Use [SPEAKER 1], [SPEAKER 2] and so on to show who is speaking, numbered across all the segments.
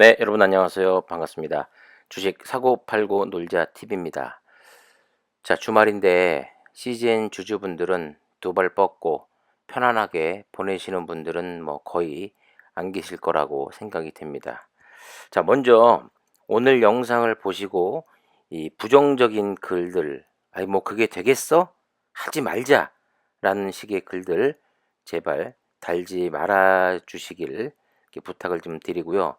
[SPEAKER 1] 네, 여러분 안녕하세요. 반갑습니다. 주식 사고 팔고 놀자 팁입니다. 자, 주말인데 CGN 주주분들은 두 발 뻗고 편안하게 보내시는 분들은 뭐 거의 안 계실 거라고 생각이 됩니다. 자, 먼저 오늘 영상을 보시고 이 부정적인 글들, 아니 뭐 그게 되겠어? 하지 말자라는 식의 글들 제발 달지 말아 주시길 이렇게 부탁을 좀 드리고요.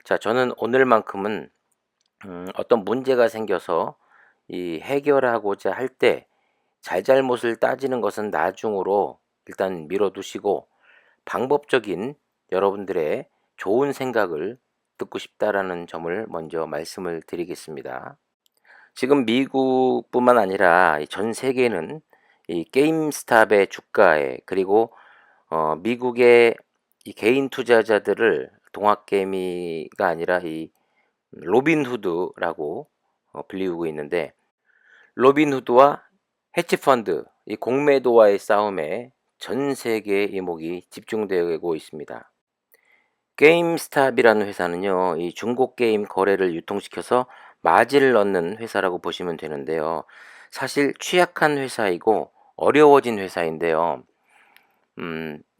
[SPEAKER 1] 자, 저는 오늘만큼은 어떤 문제가 생겨서 이 해결하고자 할 때 잘잘못을 따지는 것은 나중으로 일단 미뤄두시고 방법적인 여러분들의 좋은 생각을 듣고 싶다라는 점을 먼저 말씀을 드리겠습니다. 지금 미국뿐만 아니라 전 세계는 이 게임스탑의 주가에 그리고 미국의 이 개인 투자자들을 동학개미가 아니라 이 로빈후드라고 불리우고 있는데, 로빈후드와 헤지펀드 이 공매도와의 싸움에 전 세계의 이목이 집중되고 있습니다. 게임스탑이라는 회사는요, 이 중고 게임 거래를 유통시켜서 마진을 넣는 회사라고 보시면 되는데요. 사실 취약한 회사이고 어려워진 회사인데요.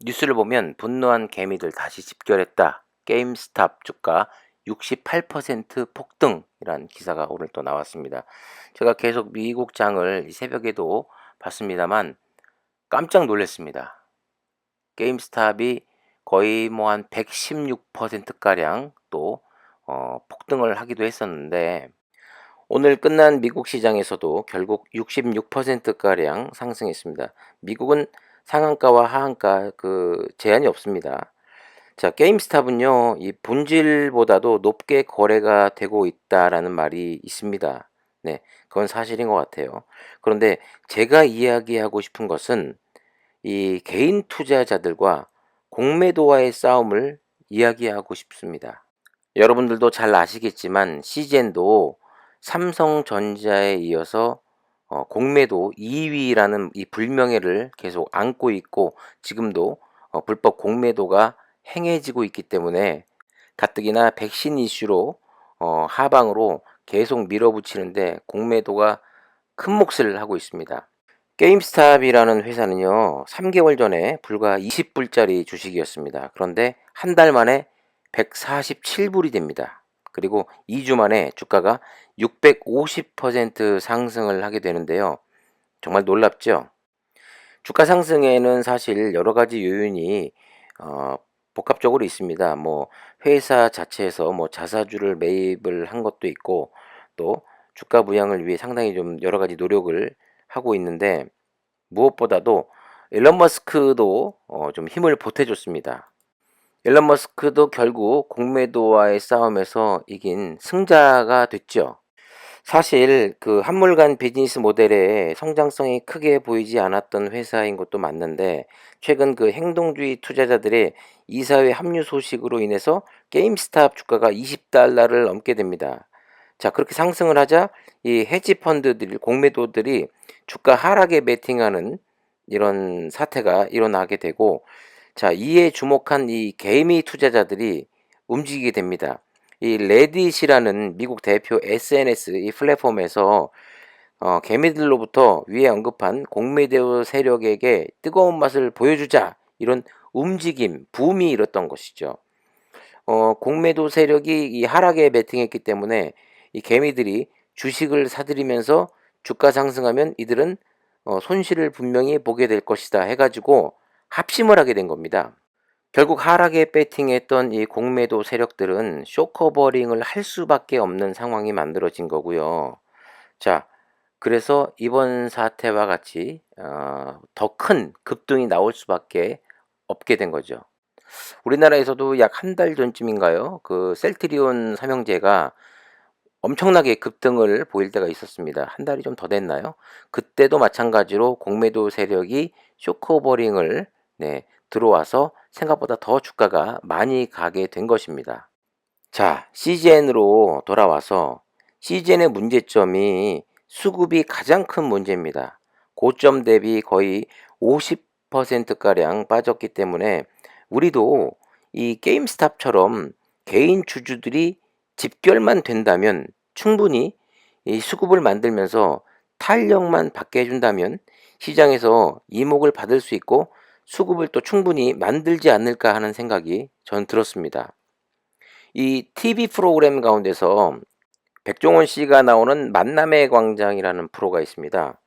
[SPEAKER 1] 뉴스를 보면 분노한 개미들 다시 집결했다. 게임스탑 주가 68% 폭등이란 기사가 오늘 또 나왔습니다. 제가 계속 미국 장을 새벽에도 봤습니다만 깜짝 놀랐습니다. 게임스탑이 거의 뭐 한 116%가량 또 폭등을 하기도 했었는데, 오늘 끝난 미국 시장에서도 결국 66%가량 상승했습니다. 미국은 상한가와 하한가 그 제한이 없습니다. 자, 게임스탑은요, 이 본질보다도 높게 거래가 되고 있다라는 말이 있습니다. 네, 그건 사실인 것 같아요. 그런데 제가 이야기하고 싶은 것은 이 개인 투자자들과 공매도와의 싸움을 이야기하고 싶습니다. 여러분들도 잘 아시겠지만 시젠도 삼성전자에 이어서 공매도 2위라는 이 불명예를 계속 안고 있고, 지금도 불법 공매도가 행해지고 있기 때문에 가뜩이나 백신 이슈로 하방으로 계속 밀어붙이는데 공매도가 큰 몫을 하고 있습니다. 게임스탑이라는 회사는요, 3개월 전에 불과 20불짜리 주식이었습니다. 그런데 한 달 만에 147불이 됩니다. 그리고 2주 만에 주가가 650% 상승을 하게 되는데요. 정말 놀랍죠? 주가 상승에는 사실 여러 가지 요인이 어, 복합적으로 있습니다. 뭐 회사 자체에서 뭐 자사주를 매입을 한 것도 있고, 또 주가 부양을 위해 상당히 좀 여러 가지 노력을 하고 있는데, 무엇보다도 일론 머스크도 좀 힘을 보태줬습니다. 일론 머스크도 결국 공매도와의 싸움에서 이긴 승자가 됐죠. 사실 그 한물간 비즈니스 모델의 성장성이 크게 보이지 않았던 회사인 것도 맞는데, 최근 그 행동주의 투자자들의 이사회 합류 소식으로 인해서 게임스탑 주가가 20달러를 넘게 됩니다. 자, 그렇게 상승을 하자 이 헤지 펀드들, 공매도들이 주가 하락에 베팅하는 이런 사태가 일어나게 되고, 자, 이에 주목한 이 개미 투자자들이 움직이게 됩니다. 이 레딧이라는 미국 대표 SNS 이 플랫폼에서 개미들로부터 위에 언급한 공매도 세력에게 뜨거운 맛을 보여주자, 이런 움직임, 붐이 일었던 것이죠. 공매도 세력이 이 하락에 베팅했기 때문에 이 개미들이 주식을 사들이면서 주가 상승하면 이들은 손실을 분명히 보게 될 것이다 해가지고 합심을 하게 된 겁니다. 결국 하락에 배팅했던 이 공매도 세력들은 쇼커버링을 할 수밖에 없는 상황이 만들어진 거고요. 자, 그래서 이번 사태와 같이 더 큰 급등이 나올 수밖에 없게 된 거죠. 우리나라에서도 약 한 달 전쯤인가요? 그 셀트리온 삼형제가 엄청나게 급등을 보일 때가 있었습니다. 한 달이 좀 더 됐나요? 그때도 마찬가지로 공매도 세력이 쇼커버링을 들어와서 생각보다 더 주가가 많이 가게 된 것입니다. 자, CGN으로 돌아와서 CGN의 문제점이 수급이 가장 큰 문제입니다. 고점 대비 거의 50%가량 빠졌기 때문에 우리도 이 게임스탑처럼 개인 주주들이 집결만 된다면 충분히 이 수급을 만들면서 탄력만 받게 해준다면 시장에서 이목을 받을 수 있고 수급을 또 충분히 만들지 않을까 하는 생각이 전 들었습니다. 이 TV 프로그램 가운데서 백종원 씨가 나오는 만남의 광장이라는 프로가 있습니다.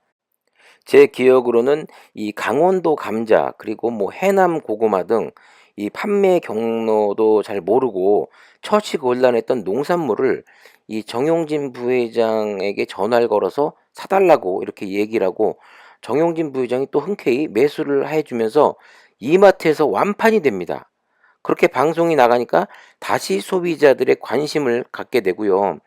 [SPEAKER 1] 제 기억으로는 이 강원도 감자 그리고 뭐 해남 고구마 등 이 판매 경로도 잘 모르고 처치곤란했던 농산물을 이 정용진 부회장에게 전화를 걸어서 사달라고 이렇게 얘기를 하고 정용진 부회장이 또 흔쾌히 매수를 해주면서 이마트에서 완판이 됩니다. 그렇게 방송이 나가니까 다시 소비자들의 관심을 갖게 되고요.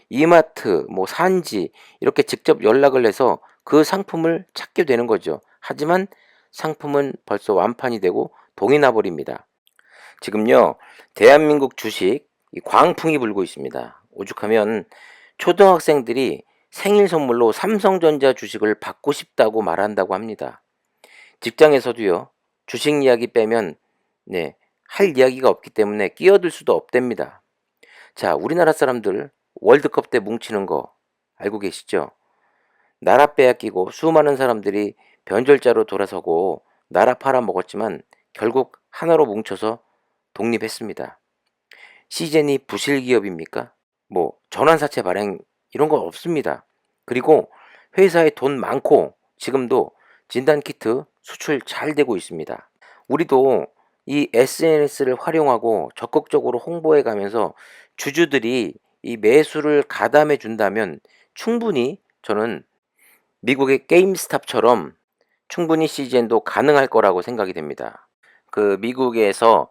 [SPEAKER 1] 이마트, 뭐 산지 이렇게 직접 연락을 해서 그 상품을 찾게 되는 거죠. 하지만 상품은 벌써 완판이 되고 동이 나버립니다. 지금요, 대한민국 주식 광풍이 불고 있습니다. 오죽하면 초등학생들이 생일 선물로 삼성전자 주식을 받고 싶다고 말한다고 합니다. 직장에서도요, 주식 이야기 빼면 네, 할 이야기가 없기 때문에 끼어들 수도 없답니다. 자, 우리나라 사람들 월드컵 때 뭉치는 거 알고 계시죠? 나라 빼앗기고 수많은 사람들이 변절자로 돌아서고 나라 팔아먹었지만 결국 하나로 뭉쳐서 독립했습니다. 시젠이 부실 기업입니까? 뭐 전환사채 발행 이런 거 없습니다. 그리고 회사에 돈 많고 지금도 진단키트 수출 잘 되고 있습니다. 우리도 이 SNS를 활용하고 적극적으로 홍보해 가면서 주주들이 이 매수를 가담해 준다면 충분히 저는 미국의 게임스탑처럼 충분히 CGN도 가능할 거라고 생각이 됩니다. 그 미국에서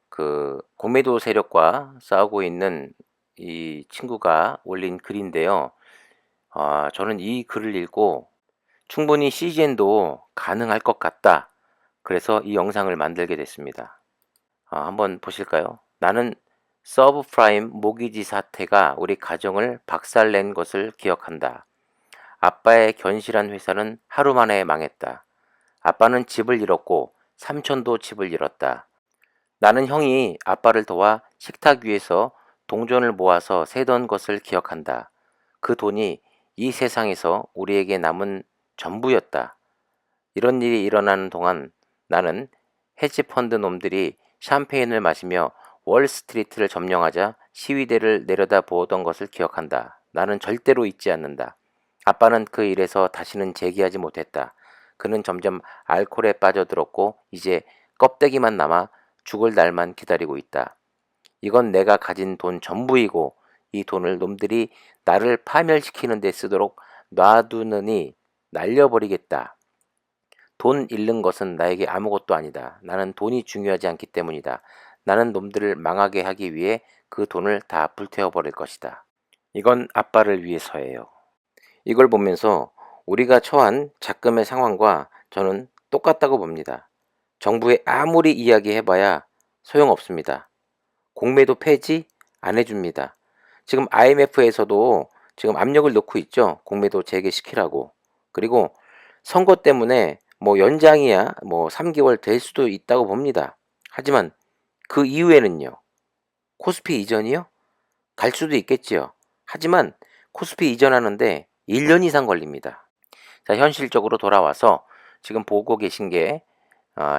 [SPEAKER 1] 그 공매도 세력과 싸우고 있는 이 친구가 올린 글인데요. 저는 이 글을 읽고 충분히 CGN도 가능할 것 같다. 그래서 이 영상을 만들게 됐습니다. 한번 보실까요? 나는 서브프라임 모기지 사태가 우리 가정을 박살낸 것을 기억한다. 아빠의 견실한 회사는 하루 만에 망했다. 아빠는 집을 잃었고 삼촌도 집을 잃었다. 나는 형이 아빠를 도와 식탁 위에서 동전을 모아서 세던 것을 기억한다. 그 돈이 이 세상에서 우리에게 남은 전부였다. 이런 일이 일어나는 동안 나는 헤지펀드 놈들이 샴페인을 마시며 월스트리트를 점령하자 시위대를 내려다보던 것을 기억한다. 나는 절대로 잊지 않는다. 아빠는 그 일에서 다시는 재기하지 못했다. 그는 점점 알코올에 빠져들었고 이제 껍데기만 남아 죽을 날만 기다리고 있다. 이건 내가 가진 돈 전부이고 이 돈을 놈들이 나를 파멸시키는 데 쓰도록 놔두느니 날려버리겠다. 돈 잃는 것은 나에게 아무것도 아니다. 나는 돈이 중요하지 않기 때문이다. 나는 놈들을 망하게 하기 위해 그 돈을 다 불태워버릴 것이다. 이건 아빠를 위해서예요. 이걸 보면서 우리가 처한 작금의 상황과 저는 똑같다고 봅니다. 정부에 아무리 이야기해봐야 소용없습니다. 공매도 폐지 안 해줍니다. 지금 IMF에서도 지금 압력을 넣고 있죠. 공매도 재개시키라고. 그리고 선거 때문에 뭐 연장이야 뭐 3개월 될 수도 있다고 봅니다. 하지만 그 이후에는요. 코스피 이전이요? 갈 수도 있겠지요. 하지만 코스피 이전하는데 1년 이상 걸립니다. 자, 현실적으로 돌아와서 지금 보고 계신 게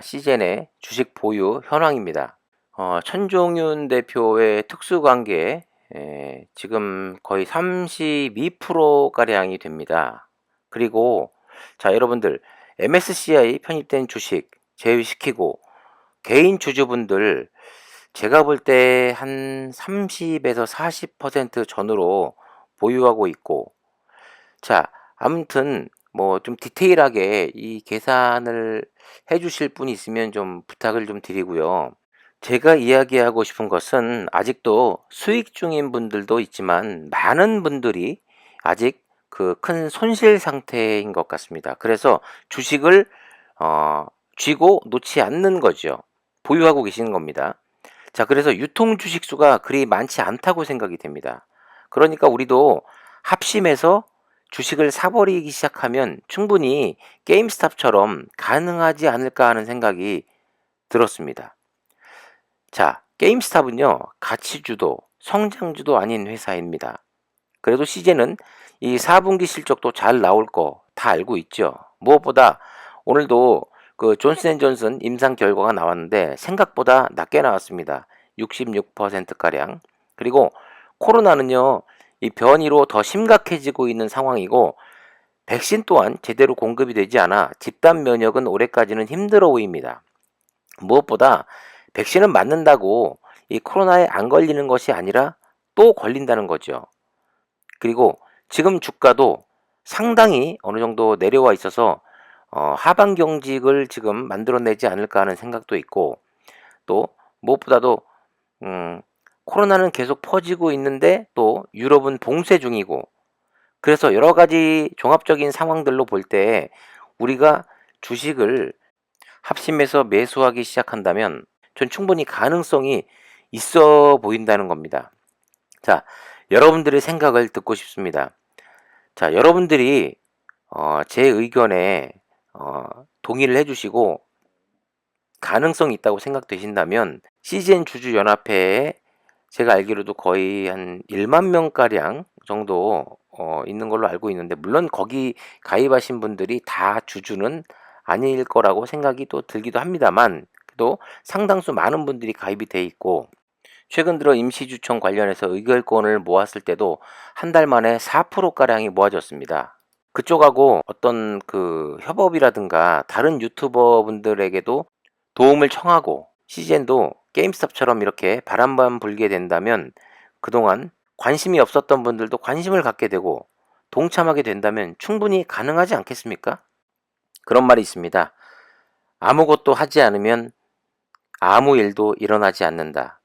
[SPEAKER 1] 시젠의 주식 보유 현황입니다. 천종윤 대표의 특수관계 지금 거의 32%가량이 됩니다. 그리고 자, 여러분들 MSCI 편입된 주식 제외시키고 개인 주주분들 제가 볼 때 한 30에서 40% 전후로 보유하고 있고 자, 아무튼 뭐 좀 디테일하게 이 계산을 해 주실 분이 있으면 좀 부탁을 좀 드리고요. 제가 이야기하고 싶은 것은 아직도 수익 중인 분들도 있지만 많은 분들이 아직 그 큰 손실 상태인 것 같습니다. 그래서 주식을 쥐고 놓지 않는 거죠. 보유하고 계시는 겁니다. 자, 그래서 유통 주식 수가 그리 많지 않다고 생각이 됩니다. 그러니까 우리도 합심해서 주식을 사버리기 시작하면 충분히 게임스탑처럼 가능하지 않을까 하는 생각이 들었습니다. 자, 게임스탑은요, 가치주도, 성장주도 아닌 회사입니다. 그래도 CJ는 이 4분기 실적도 잘 나올 거 다 알고 있죠. 무엇보다 오늘도 그 존슨앤존슨 임상 결과가 나왔는데 생각보다 낮게 나왔습니다. 66%가량. 그리고 코로나는요, 이 변이로 더 심각해지고 있는 상황이고 백신 또한 제대로 공급이 되지 않아 집단 면역은 올해까지는 힘들어 보입니다. 무엇보다 백신은 맞는다고 이 코로나에 안 걸리는 것이 아니라 또 걸린다는 거죠. 그리고 지금 주가도 상당히 어느 정도 내려와 있어서 하방 경직을 지금 만들어내지 않을까 하는 생각도 있고, 또 무엇보다도 코로나는 계속 퍼지고 있는데 또 유럽은 봉쇄 중이고, 그래서 여러 가지 종합적인 상황들로 볼 때 우리가 주식을 합심해서 매수하기 시작한다면 전 충분히 가능성이 있어 보인다는 겁니다. 자, 여러분들의 생각을 듣고 싶습니다. 자, 여러분들이 제 의견에 동의를 해주시고 가능성이 있다고 생각되신다면 CGN 주주연합회에 제가 알기로도 거의 한 1만 명가량 정도 있는 걸로 알고 있는데, 물론 거기 가입하신 분들이 다 주주는 아닐 거라고 생각이 또 들기도 합니다만, 또 상당수 많은 분들이 가입이 돼 있고, 최근 들어 임시주총 관련해서 의결권을 모았을 때도 한 달 만에 4%가량이 모아졌습니다. 그쪽하고 어떤 그 협업이라든가 다른 유튜버 분들에게도 도움을 청하고, CGN도 게임스톱처럼 이렇게 바람만 불게 된다면 그동안 관심이 없었던 분들도 관심을 갖게 되고 동참하게 된다면 충분히 가능하지 않겠습니까? 그런 말이 있습니다. 아무것도 하지 않으면 아무 일도 일어나지 않는다.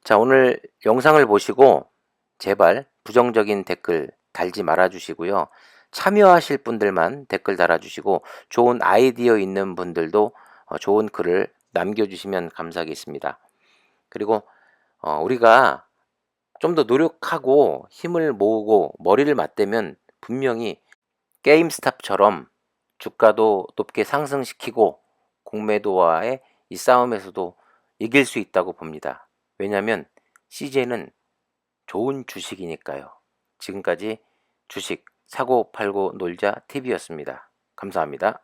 [SPEAKER 1] 자, 오늘 영상을 보시고 제발 부정적인 댓글 달지 말아 주시고요. 참여하실 분들만 댓글 달아주시고 좋은 아이디어 있는 분들도 좋은 글을 남겨주시면 감사하겠습니다. 그리고 우리가 좀 더 노력하고 힘을 모으고 머리를 맞대면 분명히 게임스탑처럼 주가도 높게 상승시키고 공매도와의 이 싸움에서도 이길 수 있다고 봅니다. 왜냐하면 CJ는 좋은 주식이니까요. 지금까지 주식 사고 팔고 놀자 TV였습니다. 감사합니다.